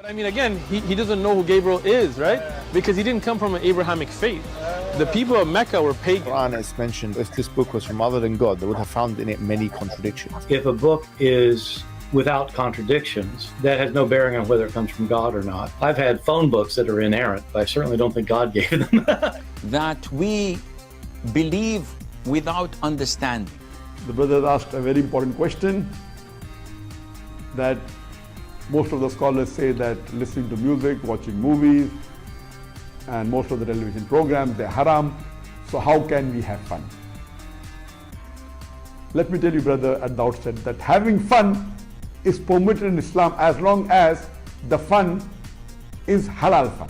I mean, again, he doesn't know who Gabriel is, right? Because he didn't come from an Abrahamic faith. The people of Mecca were pagan. The Quran is mentioned, if this book was from other than God, they would have found in it many contradictions. If a book is without contradictions, that has no bearing on whether it comes from God or not. I've had phone books that are inerrant, but I certainly don't think God gave them. That we believe without understanding. The brother asked a very important question, that most of the scholars say that listening to music, watching movies, and most of the television programs, they're haram. So how can we have fun? Let me tell you, brother, at the outset, that having fun is permitted in Islam as long as the fun is halal fun.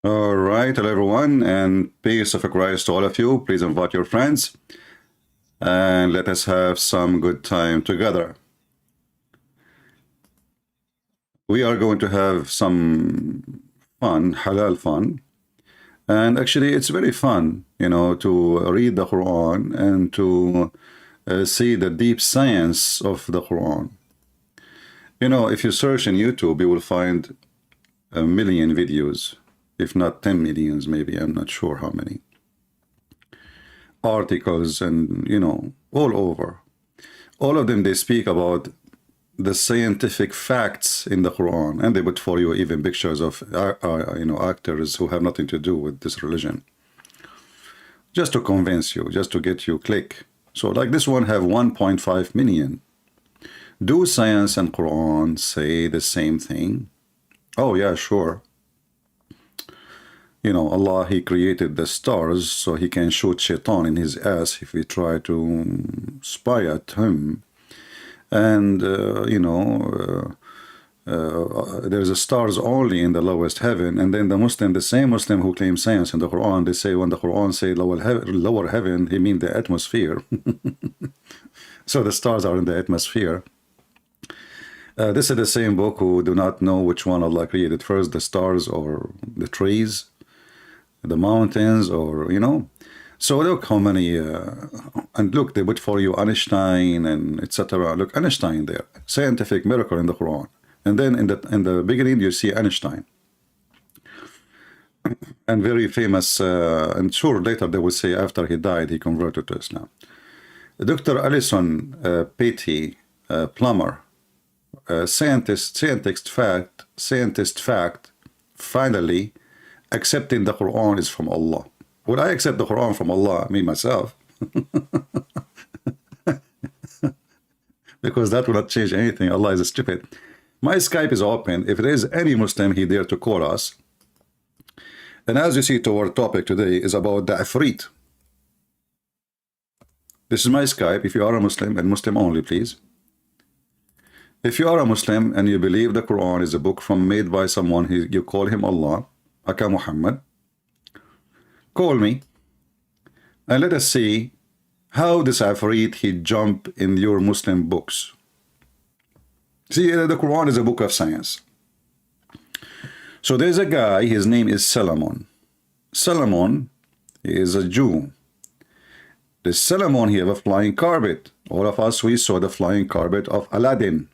All right, hello everyone, and peace of Christ to all of you. Please invite your friends and let us have some good time together. We are going to have some fun, halal fun, and actually it's very fun, you know, to read the Quran and to see the deep science of the Quran. You know, if you search in YouTube, you will find a million videos, if not 10 millions, maybe, I'm not sure how many. Articles and, you know, all over. All of them, they speak about the scientific facts in the Quran, and they put for you even pictures of, you know, actors who have nothing to do with this religion. Just to convince you, just to get you click. So like this one have 1.5 million. Do science and Quran say the same thing? Oh yeah, sure. You know, Allah, He created the stars so He can shoot shaitan in his ass if we try to spy at him. And, you know, there's a stars only in the lowest heaven. And then the Muslim, the same Muslim who claims science in the Quran, they say when the Quran say lower heaven, he means the atmosphere. So the stars are in the atmosphere. This is the same book who do not know which one Allah created first, the stars or the trees, the mountains, or, you know. So look how many, and look, they put for you Einstein and etc. Look, Einstein there, scientific miracle in the Quran. And then in the beginning, you see Einstein. And very famous, and sure, later they will say after he died, he converted to Islam. Dr. Alison Patty, plumber, scientist fact, finally, accepting the Quran is from Allah. Would I accept the Quran from Allah, me myself? Because that will not change anything. Allah is stupid. My Skype is open. If there is any Muslim, he dare to call us. And as you see, to our topic today is about the Ifrit. This is my Skype. If you are a Muslim, and Muslim only, please. If you are a Muslim and you believe the Quran is a book made by someone, you call him Allah, aka Muhammad, call me and let us see how this Ifrit he jump in your Muslim books. See, the Quran is a book of science. So there's a guy, his name is Solomon. Solomon is a Jew. This Solomon, he have a flying carpet. All of us, we saw the flying carpet of Aladdin.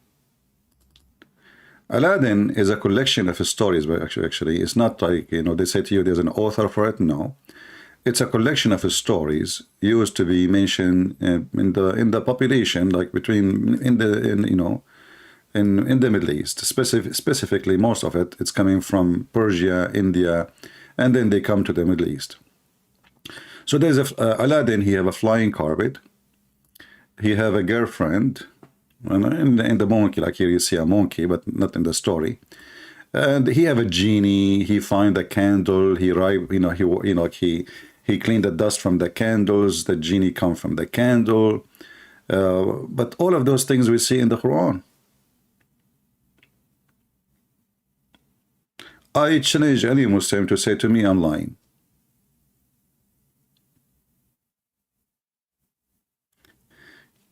Aladdin is a collection of stories, but actually it's not like, you know, they say to you there's an author for it. No, it's a collection of stories used to be mentioned in the population, like in the Middle East. Specifically, most of it's coming from Persia, India, and then they come to the Middle East. So there's Aladdin. He have a flying carpet. He have a girlfriend. And in the monkey, like here you see a monkey, but not in the story. And he have a genie. He find a candle. He cleaned the dust from the candles. The genie come from the candle. But all of those things we see in the Quran. I challenge any Muslim to say to me online,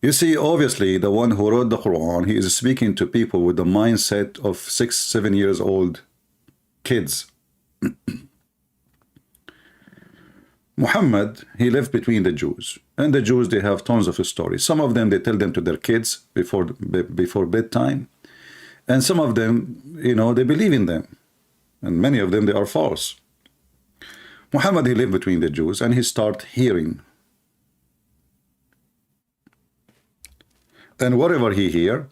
you see, obviously, the one who wrote the Quran, he is speaking to people with the mindset of 6, 7 years old kids. Muhammad, he lived between the Jews. And the Jews, they have tons of stories. Some of them, they tell them to their kids before bedtime. And some of them, they believe in them. And many of them, they are false. Muhammad, he lived between the Jews, and he started hearing. And whatever he hear,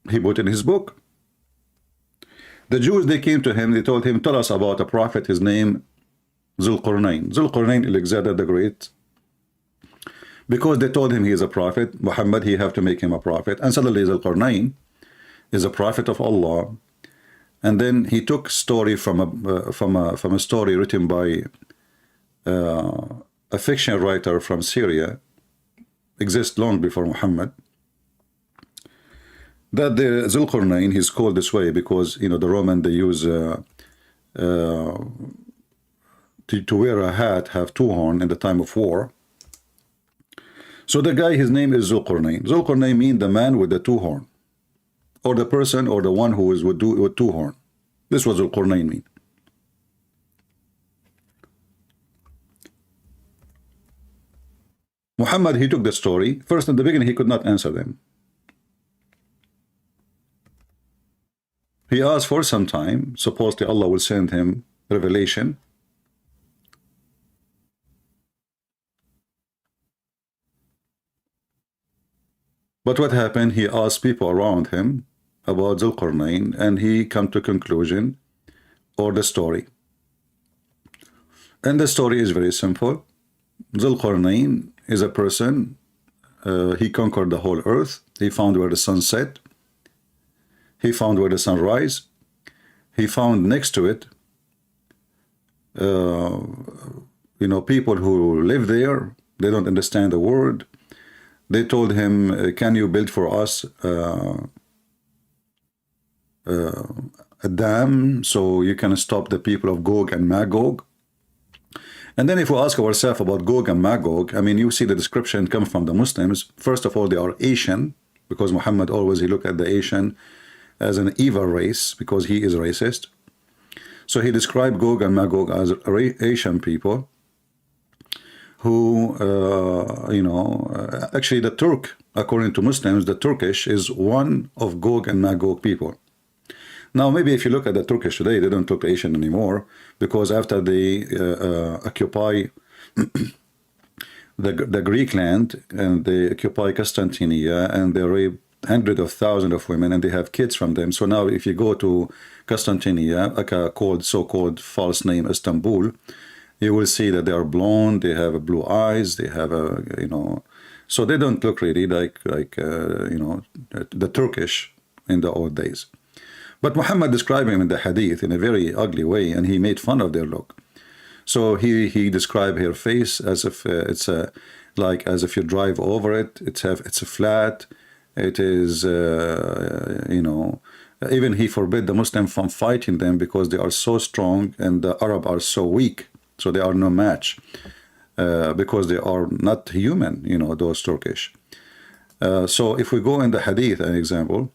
he put in his book. The Jews, they came to him, they told him, tell us about a prophet, his name, Zulqarnain. Zulqarnain, Alexander the Great. Because they told him he is a prophet, Muhammad, he have to make him a prophet. And suddenly Zulqarnain is a prophet of Allah. And then he took story from a story written by a fiction writer from Syria, exists long before Muhammad. That the Zulqarnain, he's called this way because the Roman, they use to wear a hat, have two horns in the time of war. So the guy, his name is Zulqarnain. Zulqarnain means the man with the two horn, or the person, or the one who is with two horn. This was Zulqarnain mean. Muhammad, he took the story. First, in the beginning, he could not answer them. He asked for some time. Supposedly Allah will send him revelation. But what happened? He asked people around him about Zulqarnain, and he come to conclusion or the story. And the story is very simple. Zulqarnain is a person. He conquered the whole earth. He found where the sun set. He found where the sun rise. He found next to it, people who live there. They don't understand the word. They told him, can you build for us a dam so you can stop the people of Gog and Magog? And then if we ask ourselves about Gog and Magog, I mean, you see the description come from the Muslims. First of all, they are Asian, because Muhammad always, he looked at the Asian as an evil race, because he is racist. So he described Gog and Magog as Asian people who, actually the Turk, according to Muslims, the Turkish is one of Gog and Magog people. Now, maybe if you look at the Turkish today, they don't look Asian anymore, because after they occupy the Greek land, and they occupy Constantinia, and they rape hundreds of thousands of women, and they have kids from them. So now if you go to Constantinia, so-called false name Istanbul, you will see that they are blonde, they have blue eyes, they have so they don't look really like the Turkish in the old days. But Muhammad described him in the hadith in a very ugly way, and he made fun of their look. So he described her face as if it's as if you drive over it. It's a flat. It is even he forbid the Muslim from fighting them because they are so strong and the Arab are so weak. So they are no match because they are not human, those Turkish. So if we go in the hadith, an example,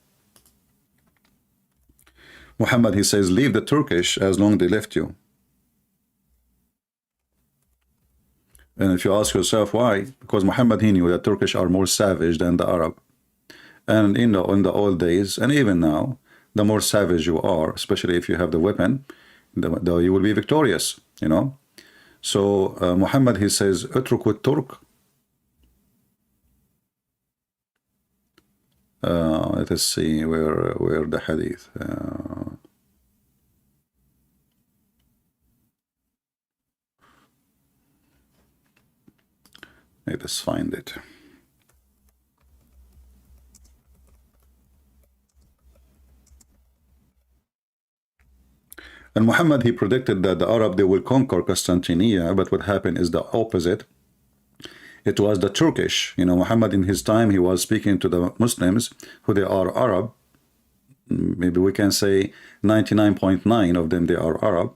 Muhammad, he says, leave the Turkish as long as they left you. And if you ask yourself why, because Muhammad, he knew that Turkish are more savage than the Arab. And in the old days, and even now, the more savage you are, especially if you have the weapon, you will be victorious, So Muhammad, he says, "Utruku Turk." Let us see where the hadith. Let us find it. And Muhammad, he predicted that the Arab, they will conquer Constantinia, but what happened is the opposite. It was the Turkish. Muhammad in his time, he was speaking to the Muslims, who they are Arab. Maybe we can say 99.9 of them, they are Arab.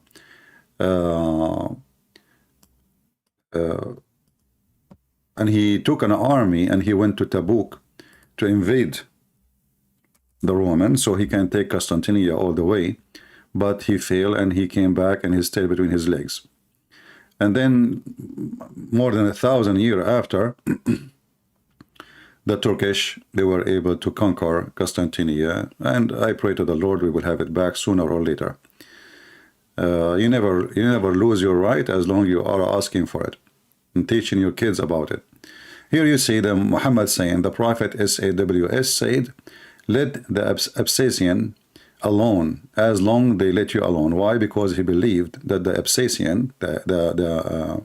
And he took an army and he went to Tabuk to invade the Romans so he can take Constantinia all the way. But he failed and he came back and he stayed between his legs. And then more than 1,000 years after, the Turkish, they were able to conquer Constantinople, and I pray to the Lord we will have it back sooner or later. You never lose your right as long as you are asking for it and teaching your kids about it. Here you see the Muhammad saying, the Prophet SAWS said, let the Absasian alone as long they let you alone. Why? Because he believed that the Absasian, the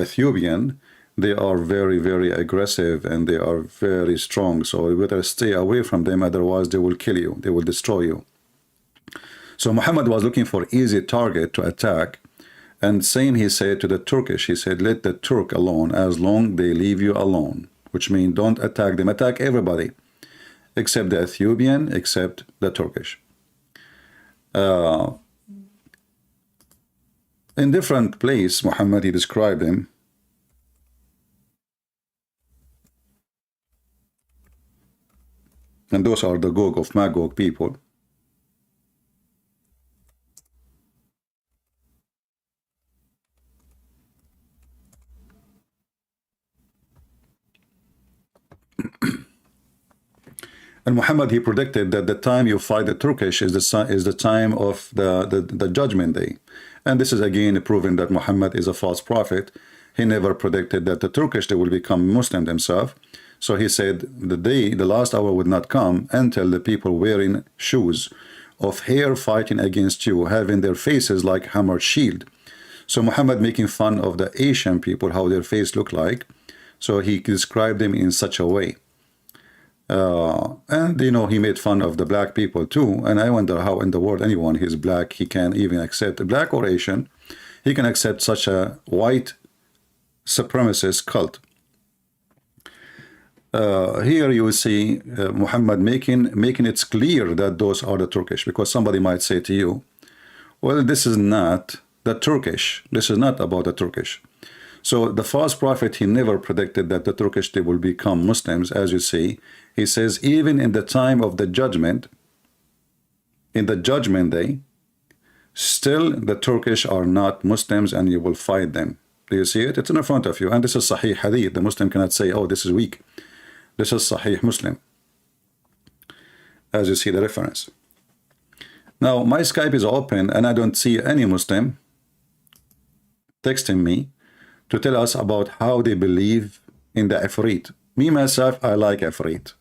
Ethiopian, they are very, very aggressive and they are very strong. So you better stay away from them, otherwise they will kill you, they will destroy you. So Muhammad was looking for easy target to attack, and same he said to the Turkish. He said, let the Turk alone as long they leave you alone, which means don't attack them. Attack everybody except the Ethiopian, except the Turkish. In different place, Muhammad, he described them. And those are the Gog of Magog people. And Muhammad, he predicted that the time you fight the Turkish is the time of the judgment day. And this is again proving that Muhammad is a false prophet. He never predicted that the Turkish, they will become Muslim themselves. So he said the last hour would not come until the people wearing shoes of hair fighting against you, having their faces like hammered shield. So Muhammad making fun of the Asian people, how their face look like. So he described them in such a way. And you know, he made fun of the black people too. And I wonder how in the world anyone who's black, he can even accept, black or Asian, he can accept such a white supremacist cult. Here you will see Muhammad making it clear that those are the Turkish, because somebody might say to you, well, this is not the Turkish. This is not about the Turkish. So the false prophet, he never predicted that the Turkish, they will become Muslims, as you see. He says, even in the time of the judgment, in the judgment day, still the Turkish are not Muslims and you will fight them. Do you see it? It's in front of you. And this is Sahih Hadith. The Muslim cannot say, oh, this is weak. This is Sahih Muslim. As you see the reference. Now, my Skype is open and I don't see any Muslim texting me to tell us about how they believe in the Ifrit. Me, myself, I like Ifrit.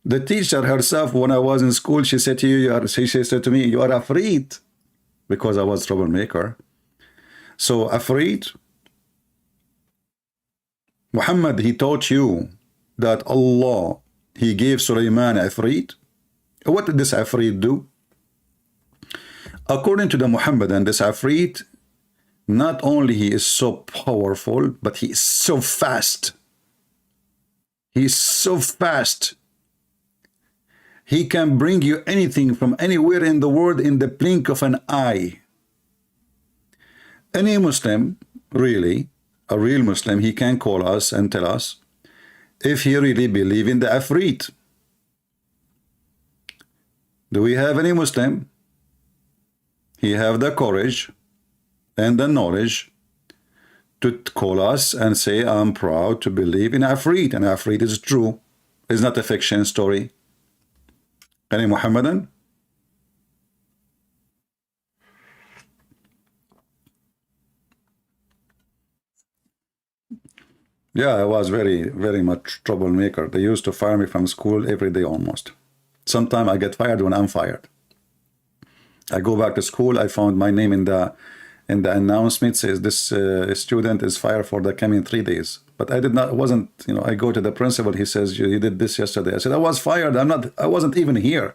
The teacher herself, when I was in school, she said to you, she said to me, you are Ifrit, because I was troublemaker. So Ifrit, Muhammad, he taught you that Allah, he gave Sulaiman Ifrit. What did this Ifrit do? According to the Muhammadan, this Ifrit, not only he is so powerful, but he is so fast. He is so fast. He can bring you anything from anywhere in the world in the blink of an eye. Any Muslim, really, a real Muslim, he can call us and tell us if he really believes in the Ifrit. Do we have any Muslim? He have the courage and the knowledge to call us and say, I'm proud to believe in Ifrit, and Ifrit is true. It's not a fiction story. Any Muhammadan? Yeah, I was very, very much troublemaker. They used to fire me from school every day almost. Sometimes I get fired when I'm fired. I go back to school, I found my name in the announcement, says this student is fired for the coming 3 days. But I wasn't, you know, I go to the principal, he says, you did this yesterday. I said, I was fired, I wasn't even here.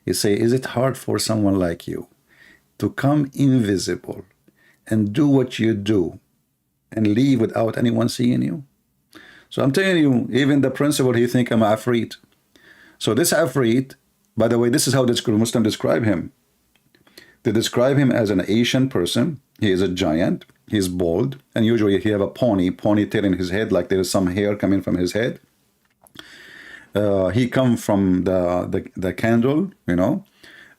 He say, is it hard for someone like you to come invisible and do what you do and leave without anyone seeing you? So I'm telling you, even the principal, he think I'm Afrit. So this Afrit, by the way, this is how the Muslim describe him. They describe him as an Asian person. He is a giant. He's bald, and usually he have a ponytail in his head, like there is some hair coming from his head. He come from the candle, you know,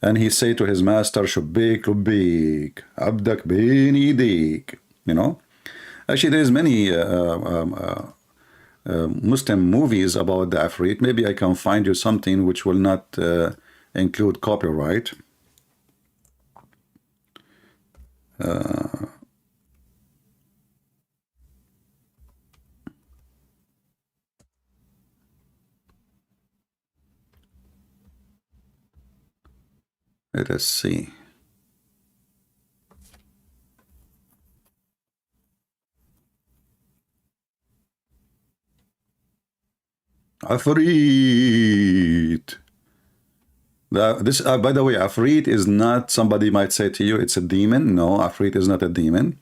and he say to his master, Shubbik, Rubbik, Abdak bin Idik, you know. Actually, there's many Muslim movies about the Afrit. Maybe I can find you something which will not include copyright. Let us see. Afrit. This, by the way, Afrit is not, somebody might say to you, it's a demon. No, Afrit is not a demon.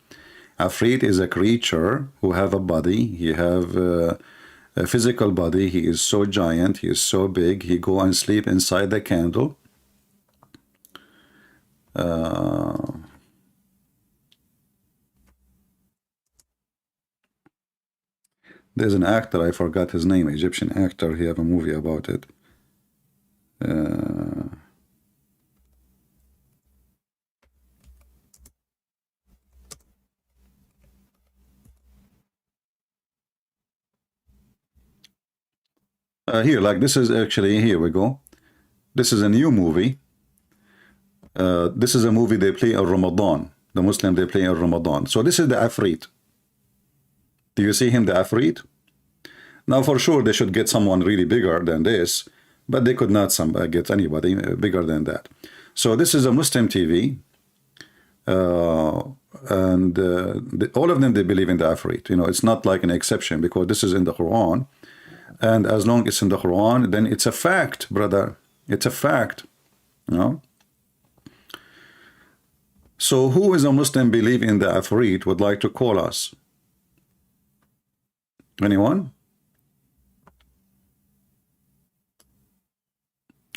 Afrit is a creature who have a body. He have a physical body. He is so giant. He is so big. He go and sleep inside the candle. There's an actor, I forgot his name, Egyptian actor. He have a movie about it. Here, like this is actually, here we go. This is a new movie. This is a movie they play in Ramadan. The Muslim, they play in Ramadan. So this is the Afrit. Do you see him, the Afrit? Now, for sure, they should get someone really bigger than this, but they could not get anybody bigger than that. So this is a Muslim TV, and all of them, they believe in the Afrit. You know, it's not like an exception because this is in the Quran, and as long as it's in the Quran, then it's a fact, brother. It's a fact, you know. So who is a Muslim believe in the Afrit would like to call us? Anyone?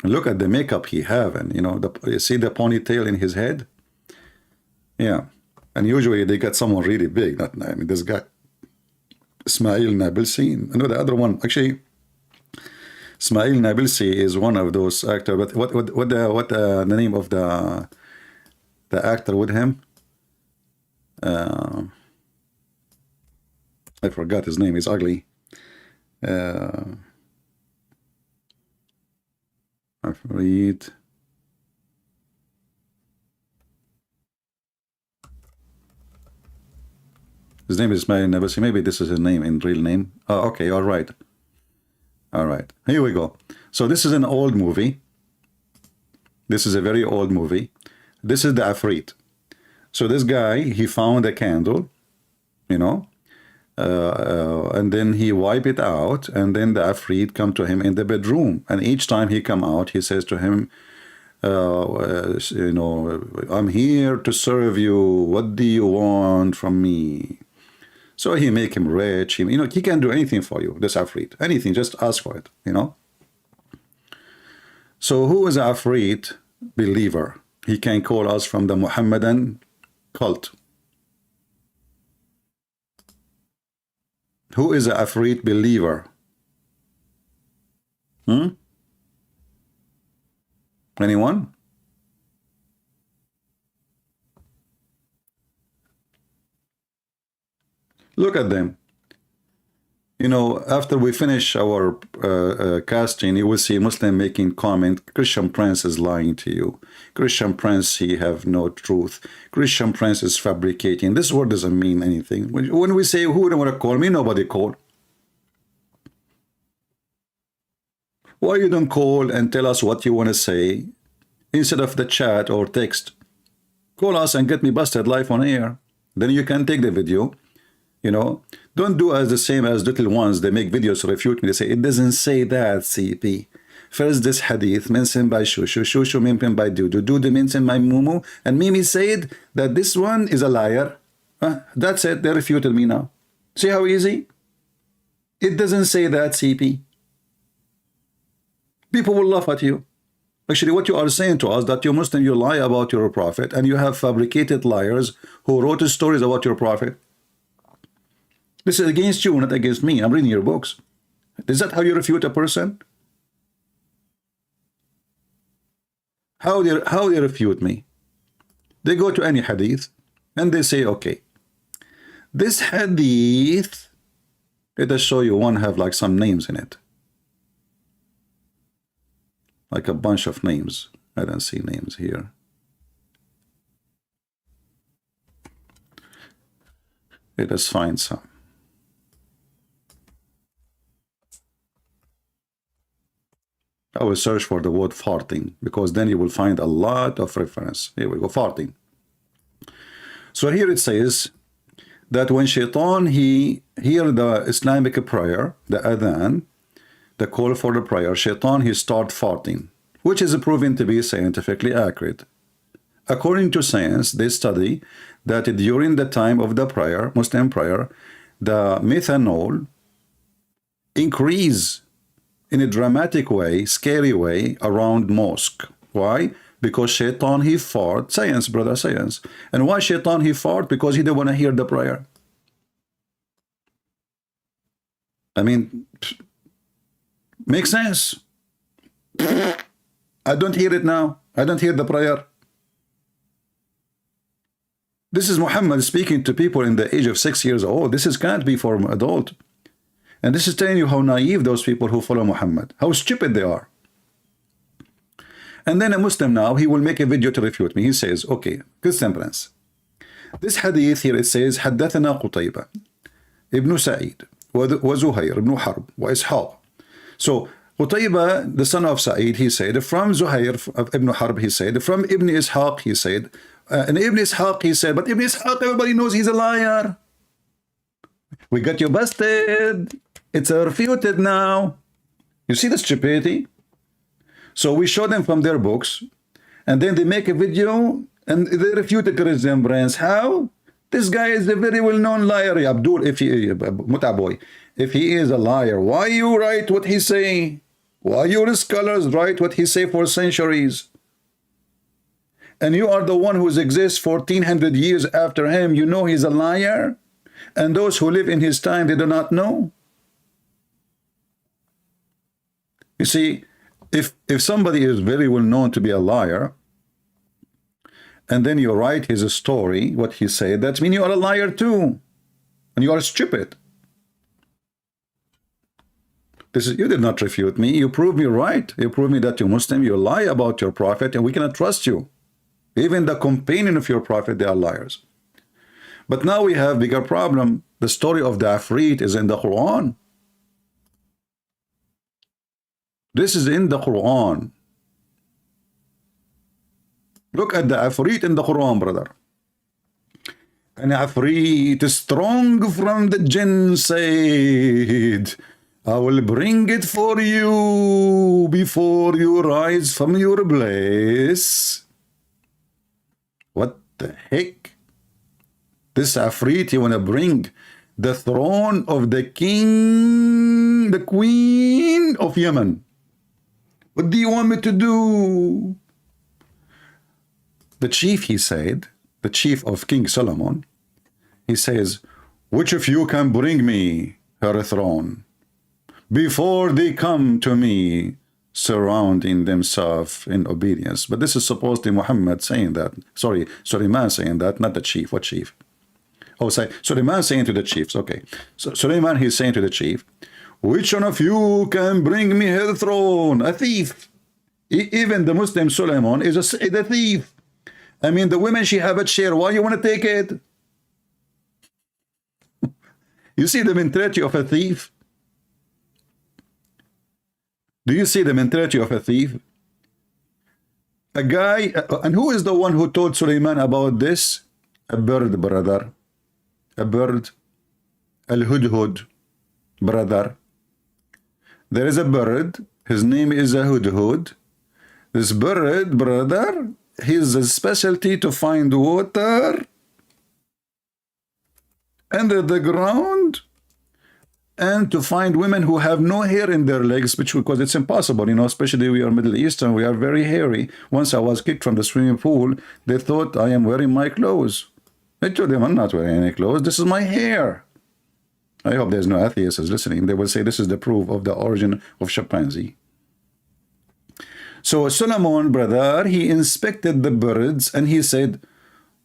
Look at the makeup he have, and you know, you see the ponytail in his head? Yeah. And usually they get someone really big. Not, I mean, this guy, Ismail Nabilsi. No, the other one, actually, Ismail Nabilsi is one of those actors. But what the name of the actor with him? I forgot his name. He's ugly. Afrit. His name is Ismail Nabilsi. Maybe this is his name in real name. Oh, okay. All right. All right. Here we go. So this is an old movie. This is a very old movie. This is the Afrit. So this guy, he found a candle, you know, and then he wipe it out, and then the Afrit come to him in the bedroom. And each time he come out, he says to him, you know, I'm here to serve you. What do you want from me? So he make him rich. You know, he can do anything for you, this Afrit. Anything, just ask for it, you know. So who is Afrit believer? He can call us from the Mohammedan cult. Who is a Afrit believer? Anyone? Look at them. You know, after we finish our casting, you will see Muslim making comment, Christian Prince is lying to you. Christian Prince, he have no truth. Christian Prince is fabricating. This word doesn't mean anything. When we say, who don't want to call me? Nobody called. Why you don't call and tell us what you want to say instead of the chat or text? Call us and get me busted live on air. Then you can take the video. You know, don't do as the same as little ones. They make videos to refute me. They say, it doesn't say that, CP. First, this hadith mentioned by Shushu. Shushu mentioned by Dudu. Dudu mentioned by Mumu. And Mimi said that this one is a liar. That's it. They refuted me now. See how easy? It doesn't say that, CP. People will laugh at you. Actually, what you are saying to us, that you Muslim, you lie about your prophet, and you have fabricated liars who wrote stories about your prophet. This is against you, not against me. I'm reading your books. Is that how you refute a person? How they refute me? They go to any hadith and they say, okay, This hadith, it does show you one have like some names in it. Like a bunch of names. I don't see names here. Let us find some. I will search for the word farting, because then you will find a lot of reference. Here we go, farting. So here it says that when shaitan, he hear the Islamic prayer, the adhan, the call for the prayer, shaitan, he start farting, which is proven to be scientifically accurate. According to science, they study that during the time of the prayer, Muslim prayer, the methanol increase in a dramatic way, scary way, around mosque. Why? Because shaitan, he fart. Science, brother, science. And why shaitan, he fart? Because he didn't want to hear the prayer. I mean, makes sense. I don't hear it now. I don't hear the prayer. This is Muhammad speaking to people in the age of 6 years old. This can't be for an adult. And this is telling you how naive those people who follow Muhammad, how stupid they are. And then a Muslim now, he will make a video to refute me. He says, okay, Christian Prince, this hadith here, it says, حدثنا قتيبة ابن سعيد وزهير ابن حرب وإسحاق. So, Qutayba, the son of Sa'id, he said, from Zuhair ibn Harb, he said, from Ibn Ishaq, he said, and Ibn Ishaq, he said, but Ibn Ishaq, everybody knows he's a liar. We got you busted. It's refuted now. You see the stupidity? So we show them from their books, and then they make a video, and they refute the Christian Prince. How? This guy is a very well-known liar. Abdul, if he is a liar, why you write what he say? Why your scholars write what he say for centuries? And you are the one who exists 1400 years after him. You know he's a liar? And those who live in his time, they do not know. You see, if somebody is very well known to be a liar, and then you write his story, what he said, that means you are a liar too. And you are stupid. You did not refute me. You proved me right. You proved me that you're Muslim. You lie about your prophet, and we cannot trust you. Even the companion of your prophet, they are liars. But now we have bigger problem. The story of the Afrit is in the Quran. This is in the Quran. Look at the Afrit in the Quran, brother. An Afrit strong from the jinn said, I will bring it for you before you rise from your place. What the heck? This Afrit, you want to bring the throne of the king, the queen of Yemen. What do you want me to do? The chief, he said, the chief of King Solomon, he says, which of you can bring me her throne before they come to me surrounding themselves in obedience? But this is supposedly Muhammad saying that. Sorry, Suleiman saying that, not the chief. What chief? Oh, say Suleiman saying to the chiefs. Okay, so Suleiman, he's saying to the chief, which one of you can bring me her throne? A thief. Even the Muslim Suleiman is a thief. I mean, the women, she have a chair. Why you want to take it? You see the mentality of a thief? Do you see the mentality of a thief? A guy, and who is the one who told Suleiman about this? A bird, brother. A bird. Al-Hudhud, brother. There is a bird. His name is a Hudhud. This bird, brother, his specialty to find water under the ground and to find women who have no hair in their legs, because it's impossible, you know, especially we are Middle Eastern, we are very hairy. Once I was kicked from the swimming pool, they thought I am wearing my clothes. I told them I'm not wearing any clothes, this is my hair. I hope there's no atheists listening. They will say this is the proof of the origin of chimpanzee. So Solomon, brother, he inspected the birds and he said,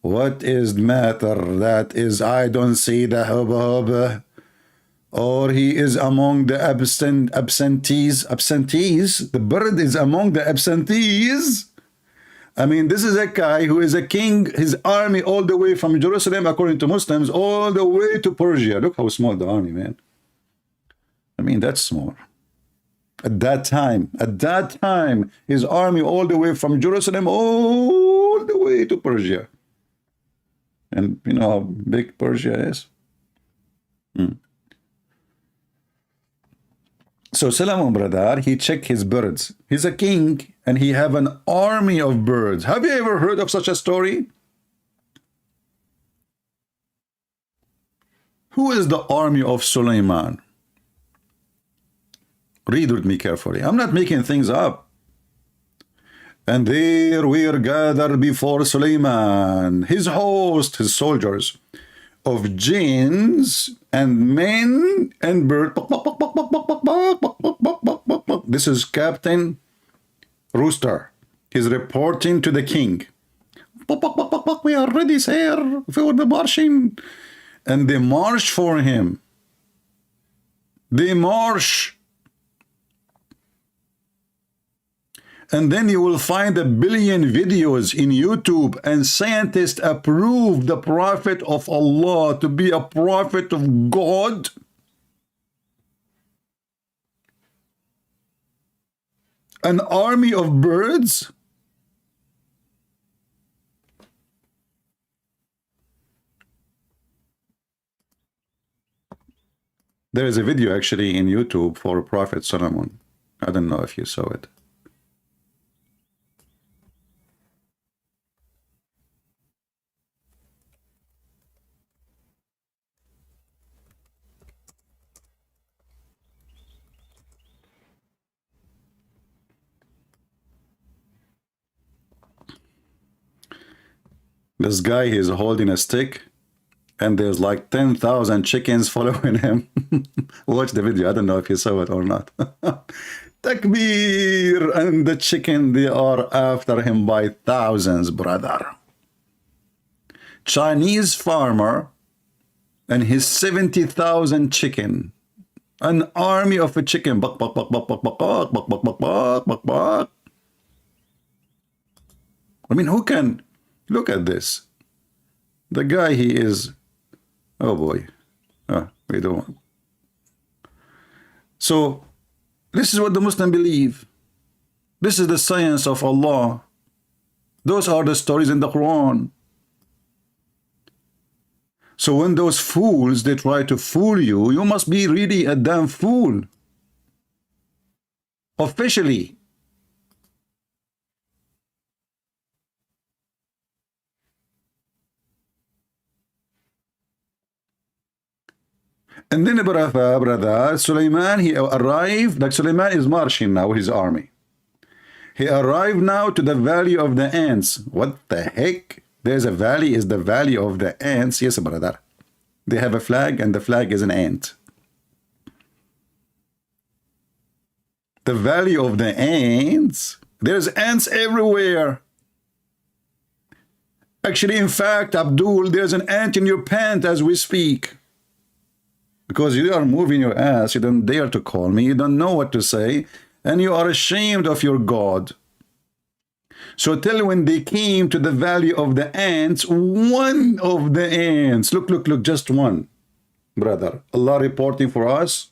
What is the matter? That is, I don't see the hubba, or he is among the absentees. The bird is among the absentees. I mean, this is a guy who is a king, his army all the way from Jerusalem, according to Muslims, all the way to Persia. Look how small the army, man. I mean, that's small. At that time, his army all the way from Jerusalem, all the way to Persia. And you know how big Persia is? So Solomon, brother, he checked his birds. He's a king, and he have an army of birds. Have you ever heard of such a story? Who is the army of Suleiman? Read with me carefully. I'm not making things up. And there were gathered before Suleiman, his host, his soldiers, of jinns and men and birds. This is Captain Rooster. He's reporting to the king. We are ready, sir, for the marching. And they march for him. They march. And then you will find 1 billion videos in YouTube, and scientists approve the prophet of Allah to be a prophet of God. An army of birds. There is a video actually in YouTube for Prophet Solomon. I don't know if you saw it. This guy, is holding a stick, and there's like 10,000 chickens following him. Watch the video. I don't know if you saw it or not. Takbir! And the chicken, they are after him by thousands, brother. Chinese farmer and his 70,000 chicken. An army of a chicken. Bak, bak, bak, bak, bak, bak, bak, bak, bak, bak, bak, bak. I mean, who can... Look at this. The guy, he is... Oh boy. We don't... So, this is what the Muslims believe. This is the science of Allah. Those are the stories in the Quran. So when those fools, they try to fool you, you must be really a damn fool. Officially. And then brother Suleiman, he arrived, like Suleiman is marching now with his army. He arrived now to the valley of the ants. What the heck? There's a valley, is the valley of the ants. Yes, brother. They have a flag, and the flag is an ant. The valley of the ants. There's ants everywhere. Actually, in fact, Abdul, there's an ant in your pant as we speak. Because you are moving your ass, you don't dare to call me, you don't know what to say, and you are ashamed of your God. So till when they came to the valley of the ants, one of the ants, look, just one, brother. Allah reporting for us,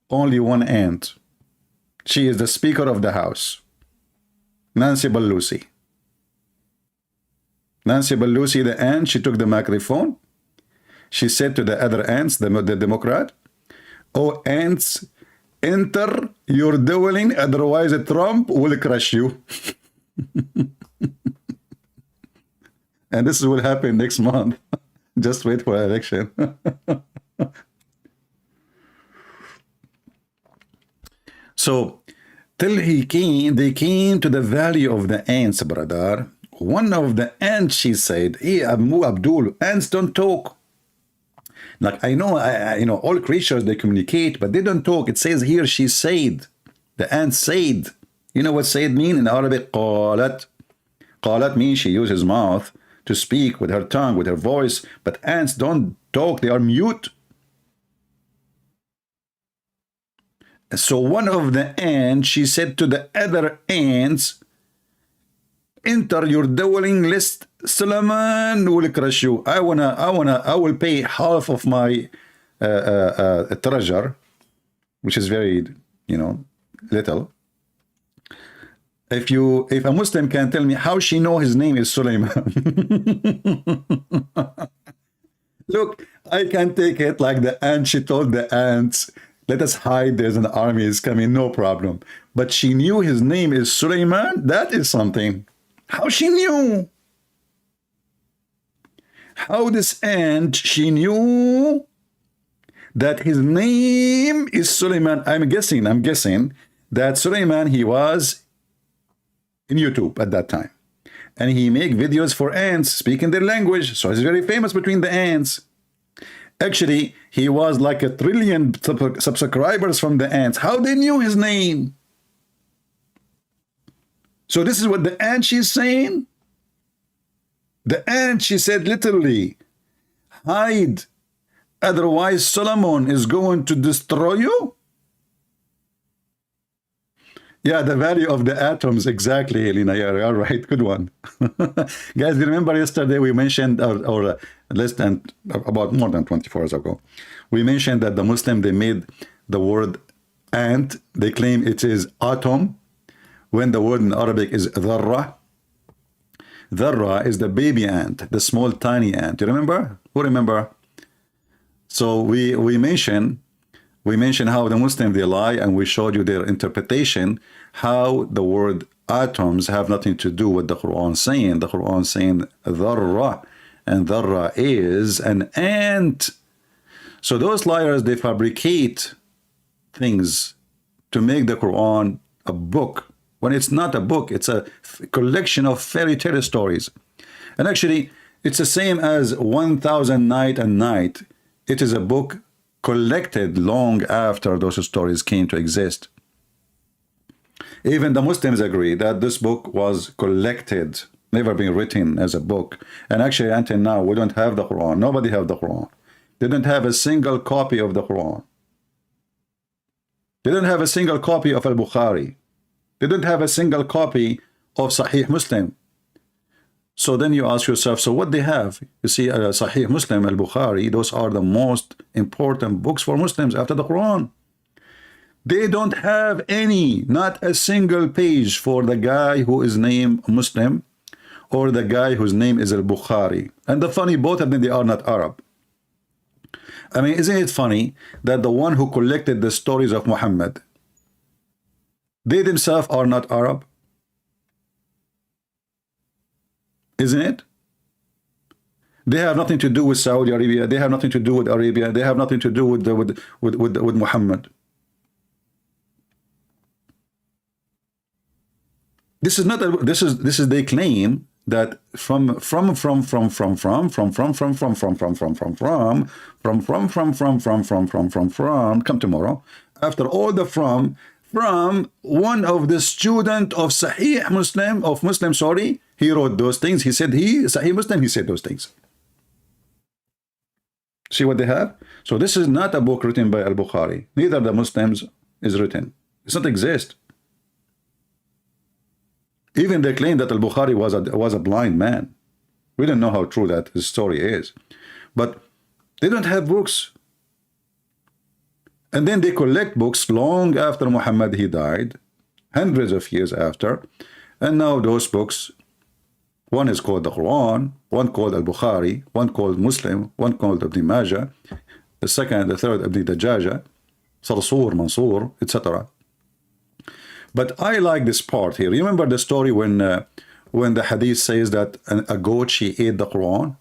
only one ant. She is the Speaker of the House, Nancy Pelosi. Nancy Pelosi, the ant, she took the microphone. She said to the other ants, the Democrat, "Oh, ants, enter your dwelling, otherwise Trump will crush you." And this will happen next month. Just wait for election. So, till they came to the valley of the ants, brother. One of the ants, she said, "Hey, Abdul, ants don't talk." Like, I know, you know, all creatures, they communicate, but they don't talk. It says here, she said. The ant said. You know what said mean in Arabic? قالت. قالت means she used his mouth to speak with her tongue, with her voice, but ants don't talk, they are mute. So one of the ants, she said to the other ants, enter your dwelling list, Suleiman will crush you. I will pay half of my treasure, which is very, little. If a Muslim can tell me how she know his name is Suleiman. Look, I can take it like the ant. She told the ants, let us hide, there's an army is coming, no problem. But she knew his name is Suleiman. That is something. How she knew? How this ant, she knew that his name is Suleiman. I'm guessing that Suleiman, he was in YouTube at that time. And he make videos for ants, speaking their language. So he's very famous between the ants. Actually, he was like 1 trillion subscribers from the ants. How they knew his name? So this is what the ant she's saying. The ant, she said literally, hide, otherwise Solomon is going to destroy you. Yeah, the value of the atoms, exactly, Elena. Yeah, you're right. Good one. Guys, remember yesterday we mentioned, or less than, about more than 24 hours ago, we mentioned that the Muslim, they made the word ant, they claim it is atom, when the word in Arabic is dharra. Dharra is the baby ant, the small tiny ant. You remember? Who remember? So we mentioned how the Muslims, they lie, and we showed you their interpretation, how the word atoms have nothing to do with the Quran saying. The Quran saying dharra, and dharra is an ant. So those liars, they fabricate things to make the Quran a book, when it's not a book, it's a collection of fairy tale stories. And actually, it's the same as 1000 Night and Night. It is a book collected long after those stories came to exist. Even the Muslims agree that this book was collected, never been written as a book. And actually, until now, we don't have the Quran. Nobody have the Quran. They don't have a single copy of the Quran. They don't have a single copy of Al-Bukhari. They don't have a single copy of Sahih Muslim. So then you ask yourself, so what they have? You see, Sahih Muslim, Al-Bukhari, those are the most important books for Muslims after the Quran. They don't have any, not a single page for the guy who is named Muslim or the guy whose name is Al-Bukhari. And the funny, both of them, they are not Arab. I mean, isn't it funny that the one who collected the stories of Muhammad, they themselves are not Arab? Isn't it? They have nothing to do with Saudi Arabia. They have nothing to do with Arabia. They have nothing to do with Muhammad. This is not a, this is they claim that from come tomorrow, after all the from one of the student of Sahih Muslim, of Muslim, sorry, he wrote those things. He said Sahih Muslim, he said those things. See what they have? So this is not a book written by Al-Bukhari. Neither the Muslims is written. It doesn't exist. Even they claim that Al-Bukhari was a blind man. We don't know how true that his story is. But they don't have books. And then they collect books long after Muhammad, he died, hundreds of years after. And now those books, one is called the Quran, one called Al-Bukhari, one called Muslim, one called Ibn Majah, the second, the third, Ibn Dajaja, Sarsur, Mansur, etc. But I like this part here. You remember the story when the hadith says that a goat, she ate the Quran?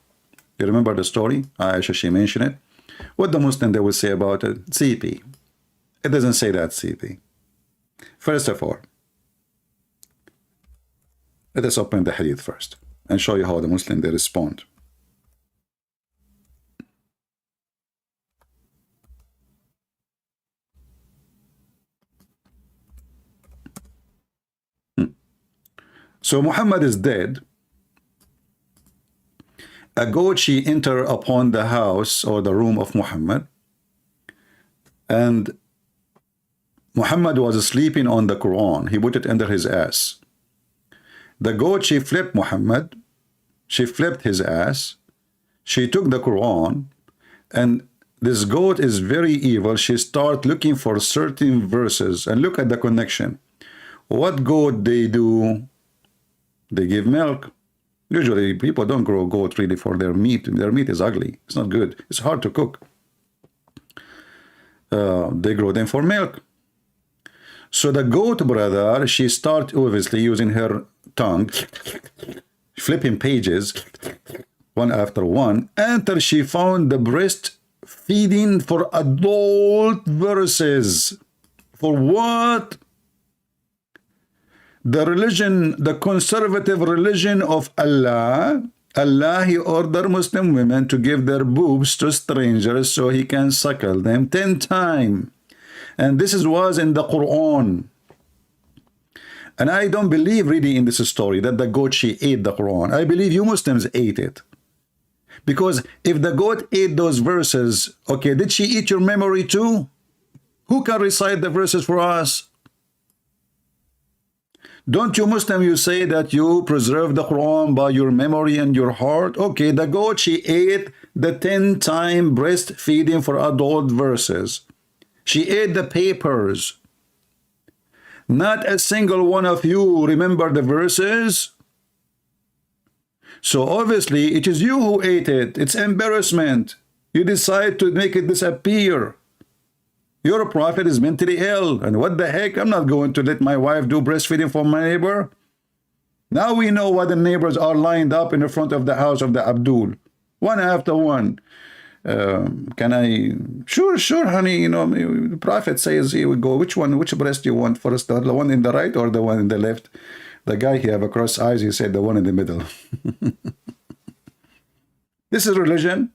You remember the story? Aisha, she mentioned it. What the Muslim, they will say about it? CP. It doesn't say that, CP. First of all, let us open the hadith first and show you how the Muslim, they respond. So Muhammad is dead. A goat, she entered upon the house or the room of Muhammad, and Muhammad was sleeping on the Quran. He put it under his ass. The goat, she flipped Muhammad. She flipped his ass. She took the Quran, and this goat is very evil. She started looking for certain verses, and look at the connection. What goat they do? They give milk. Usually people don't grow goat really for their meat. Their meat is ugly. It's not good. It's hard to cook. They grow them for milk. So the goat, brother, she started obviously using her tongue, flipping pages one after one, until she found the breast feeding for adult verses. For what? The religion, the conservative religion of Allah. Allah, he ordered Muslim women to give their boobs to strangers so he can suckle them 10 times. And this was in the Quran. And I don't believe really in this story that the goat, she ate the Quran. I believe you Muslims ate it. Because if the goat ate those verses, okay, did she eat your memory too? Who can recite the verses for us? Don't you Muslim, you say that you preserve the Quran by your memory and your heart? Okay, the goat, she ate the 10-time breastfeeding for adult verses. She ate the papers. Not a single one of you remember the verses. So obviously it is you who ate it. It's embarrassment. You decide to make it disappear. Your prophet is mentally ill. And what the heck? I'm not going to let my wife do breastfeeding for my neighbor. Now we know why the neighbors are lined up in the front of the house of the Abdul. One after one. Can I? Sure, honey. You know, the prophet says he would go, which breast you want first? The one in the right or the one in the left? The guy, he have a cross eyes. He said the one in the middle. This is religion.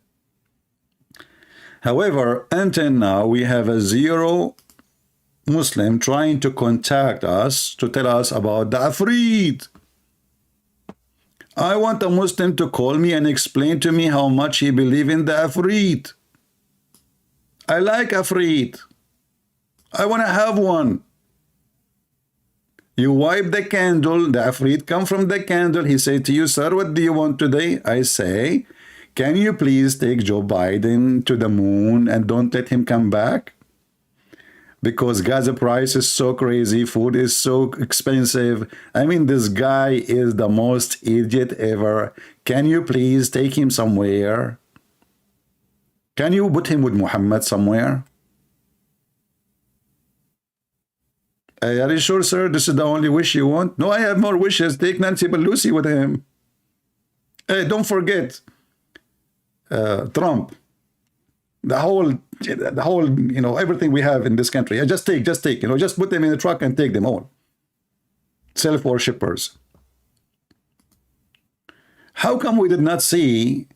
However, until now, we have a zero Muslim trying to contact us to tell us about the Afreed. I want a Muslim to call me and explain to me how much he believes in the Afreed. I like Afreed. I want to have one. You wipe the candle, the Afreed come from the candle. He say to you, sir, what do you want today? I say, can you please take Joe Biden to the moon and don't let him come back? Because gas price is so crazy, food is so expensive. I mean, this guy is the most idiot ever. Can you please take him somewhere? Can you put him with Muhammad somewhere? Are you sure, sir? This is the only wish you want? No, I have more wishes. Take Nancy Pelosi with him. Hey, don't forget Trump. The whole, you know, everything we have in this country. Just take, you know, just put them in the truck and take them all. Self-worshippers. How come we did not see,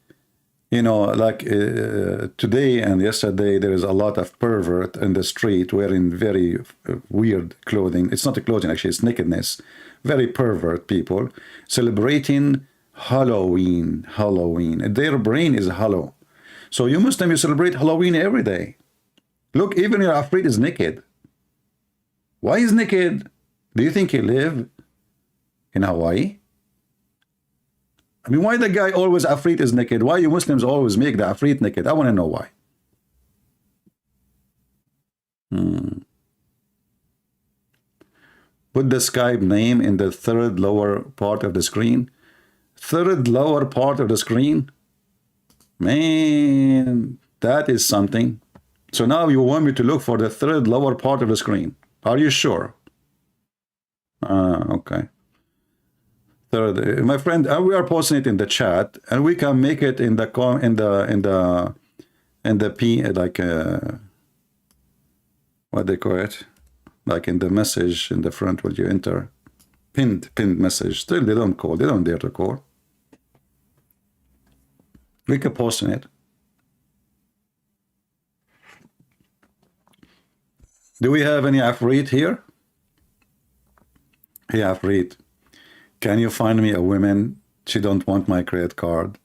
you know, like today and yesterday, there is a lot of pervert in the street wearing very weird clothing. It's not a clothing, actually, it's nakedness. Very pervert people celebrating Halloween. Their brain is hollow. So you Muslim, you celebrate Halloween every day. Look, even your Afreed is naked. Why is naked? Do you think he live in Hawaii? I mean, why the guy always Afreed is naked? Why you Muslims always make the Afreed naked? I want to know why. Put the Skype name in the third lower part of the screen. Third lower part of the screen. Man, that is something. So now you want me to look for the third lower part of the screen. Are you sure? Okay. Third, my friend, we are posting it in the chat, and we can make it in the what they call it, like in the message in the front when you enter, pinned message. Still, they don't call. They don't dare to call. We can post in it. Do we have any Afreed here? Hey, Afreed, can you find me a woman? She don't want my credit card.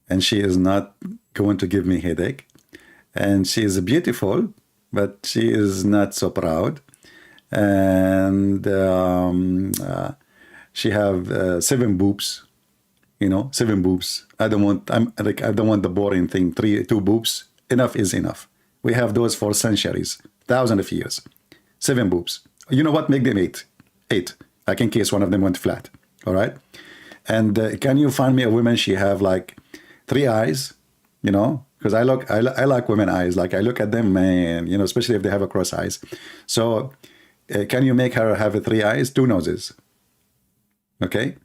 and she is not going to give me headache. And she is beautiful, but she is not so proud. And she have 7 boobs, you know, 7 boobs. I don't want the boring thing. 2 boobs. Enough is enough. We have those for centuries, thousands of years. 7 boobs. You know what? Make them 8. 8. Like in case one of them went flat. All right. And can you find me a woman? She have like 3 eyes, you know, because I like women eyes. Like I look at them, man, you know, especially if they have a cross eyes. So can you make her have 3 eyes, 2 noses? Okay.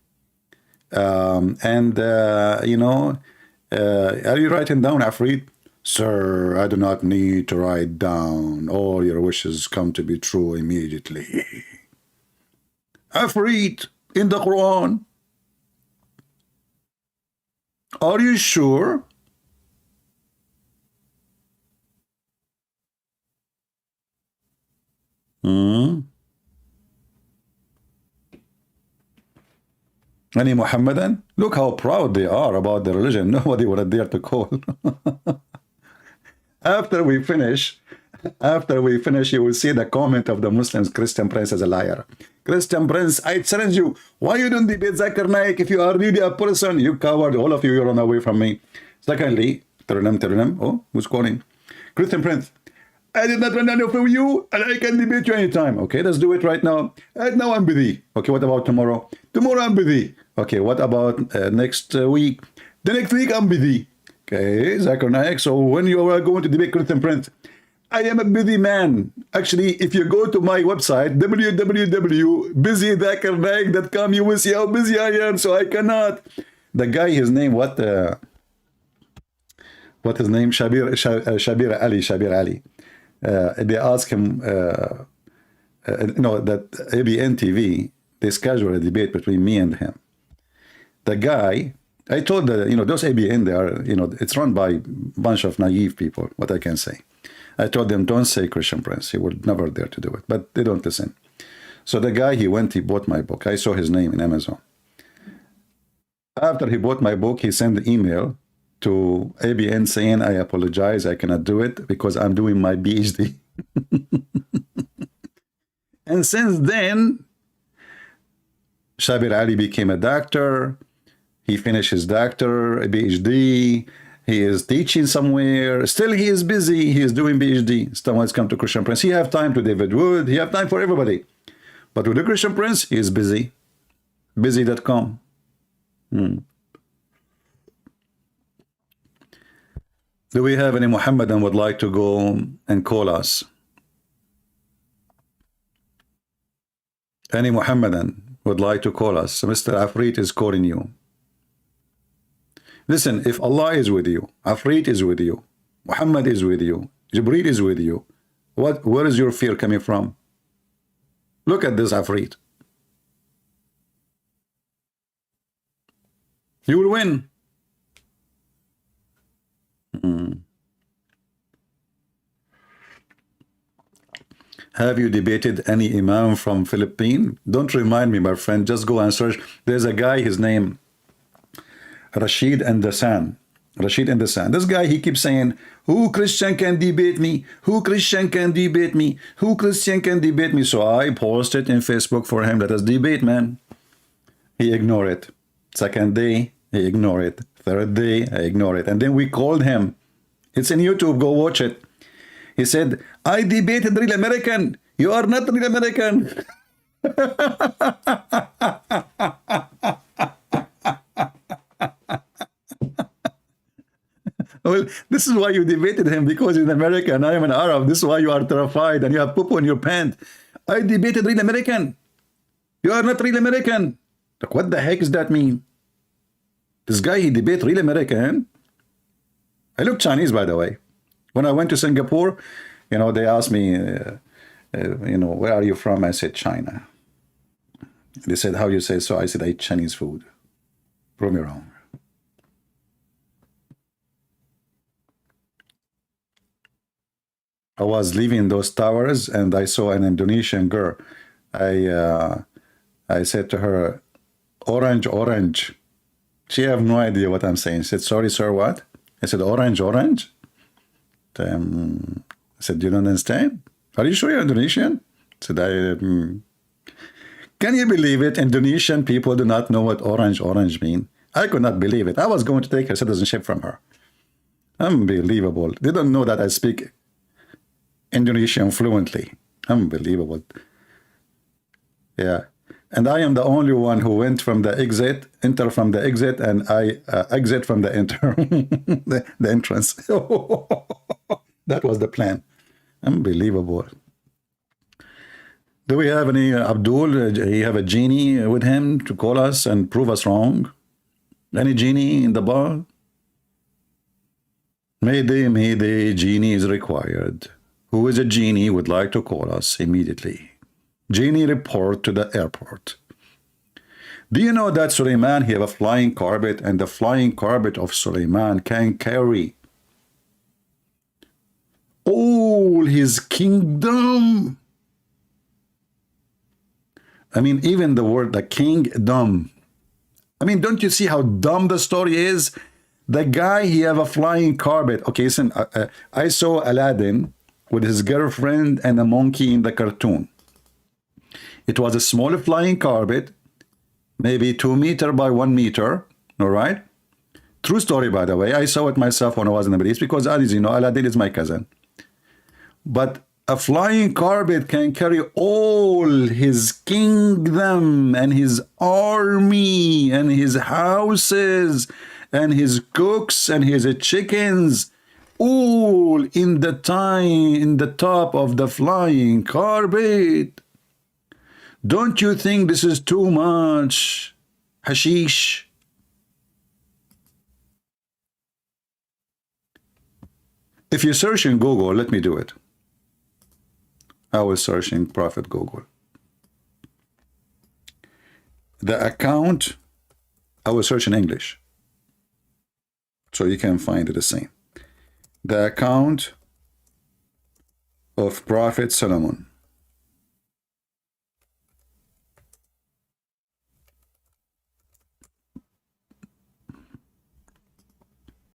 You know, are you writing down, Afrit? Sir, I do not need to write down. All your wishes come to be true immediately. Afrit, in the Quran. Are you sure? Any Mohammedan? Look how proud they are about the religion. Nobody would dare to call. After we finish, you will see the comment of the Muslims. Christian Prince is a liar. Christian Prince, I challenge you. Why you don't debate Zakir Naik if you are really a person? You coward. All of you, you run away from me. Secondly, Terunem. Oh, who's calling? Christian Prince. I did not run away from you, and I can debate you anytime. Okay, let's do it right now. Right now I'm busy. Okay, what about tomorrow? Tomorrow I'm busy. Okay, what about next week? The next week I'm busy. Okay, Zakir Naik. So when you are going to debate Christian Prince, I am a busy man. Actually, if you go to my website, www.busydakirnaik.com, you will see how busy I am, so I cannot. The guy, his name, what his name? Shabir Ali. They asked him, that ABN TV, they scheduled a debate between me and him. The guy, I told those ABN, they are, it's run by a bunch of naive people, what I can say. I told them, don't say Christian Prince. He would never dare to do it. But they don't listen. So the guy, he bought my book. I saw his name in Amazon. After he bought my book, he sent an email to ABN saying, I apologize, I cannot do it because I'm doing my PhD. And since then, Shabir Ali became a doctor. He finished his doctor, a PhD. He is teaching somewhere. Still, he is busy. He is doing PhD. Someone's come to Christian Prince. He have time to David Wood. He have time for everybody. But with the Christian Prince, he is busy. Busy.com. Do we have any Muhammadan would like to go and call us? Any Muhammadan would like to call us? Mr. Afrit is calling you. Listen, if Allah is with you, Afrit is with you, Muhammad is with you, Jibreel is with you, where is your fear coming from? Look at this Afrit. You will win. Have you debated any Imam from Philippines? Don't remind me, my friend. Just go and search. There's a guy, his name Rashid Andasan. This guy, he keeps saying, who Christian can debate me? Who Christian can debate me? Who Christian can debate me? So I posted in Facebook for him, let us debate, man. He ignored it. Second day, he ignored it. Third day, I ignored it. And then we called him. It's in YouTube, go watch it. He said, I debated real American. You are not real American. Well, this is why you debated him, because he's an American. I am an Arab. This is why you are terrified and you have poo-poo in your pants. I debated real American. You are not real American. Like, what the heck does that mean? This guy, he debated real American. I look Chinese, by the way. When I went to Singapore, they asked me, where are you from? I said, China. They said, how you say so? I said, I eat Chinese food. Prove me wrong. I was leaving those towers and I saw an Indonesian girl. I said to her, orange, orange. She have no idea what I'm saying. She said, sorry, sir, what? I said, orange, orange. I said, you don't understand? Are you sure you're Indonesian? I said, can you believe it? Indonesian people do not know what orange, orange mean. I could not believe it. I was going to take her citizenship from her. Unbelievable. They don't know that I speak Indonesian fluently. Unbelievable. Yeah. And I am the only one who went from the exit, enter from the exit, and I exit from the enter, the entrance. That was the plan. Unbelievable. Do we have any, Abdul, you have a genie with him to call us and prove us wrong? Any genie in the bar? Mayday, mayday, genie is required. Who is a genie would like to call us immediately. Genie, report to the airport. Do you know that Suleiman, he have a flying carpet, and the flying carpet of Suleiman can carry all his kingdom? I mean, even the word, the kingdom. I mean, don't you see how dumb the story is? The guy, he have a flying carpet. Okay, listen, I saw Aladdin with his girlfriend and a monkey in the cartoon. It was a small flying carpet, maybe 2 meters by 1 meter, all right? True story, by the way. I saw it myself when I was in the Middle East, because, as you know, Aladdin is my cousin. But a flying carpet can carry all his kingdom and his army and his houses and his cooks and his chickens, all in the top of the flying carpet. Don't you think this is too much hashish? If you search in Google, let me do it. I was searching Prophet Google. The account, I will search in English, so you can find it the same. The account of Prophet Solomon.